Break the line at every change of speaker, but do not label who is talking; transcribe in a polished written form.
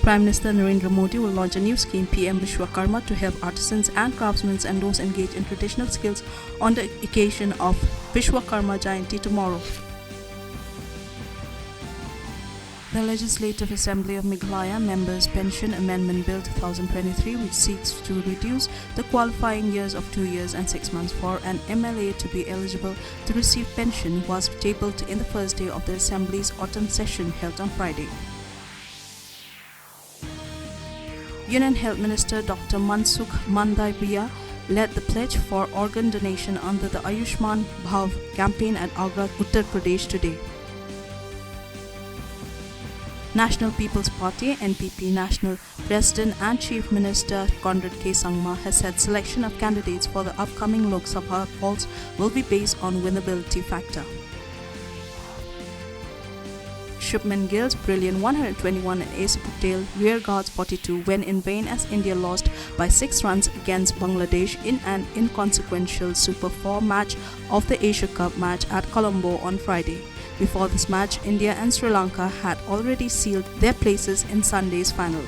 Prime Minister Narendra Modi will launch a new scheme PM Vishwakarma to help artisans and craftsmen and those engaged in traditional skills on the occasion of Vishwakarma Jayanti tomorrow. The Legislative Assembly of Meghalaya members Pension Amendment Bill 2023, which seeks to reduce the qualifying years of 2 years and 6 months for an MLA to be eligible to receive pension, was tabled in the first day of the Assembly's autumn session held on Friday. Union Health Minister Dr. Mansukh Mandavia led the pledge for organ donation under the Ayushman Bhav campaign at Agra, Uttar Pradesh today. National People's Party (NPP) National President and Chief Minister Conrad K. Sangma has said selection of candidates for the upcoming Lok Sabha polls will be based on winnability factor. Shubman Gill's brilliant 121 and Asa Patel rearguards 42 went in vain as India lost by 6 runs against Bangladesh in an inconsequential Super 4 match of the Asia Cup match at Colombo on Friday. Before this match, India and Sri Lanka had already sealed their places in Sunday's final.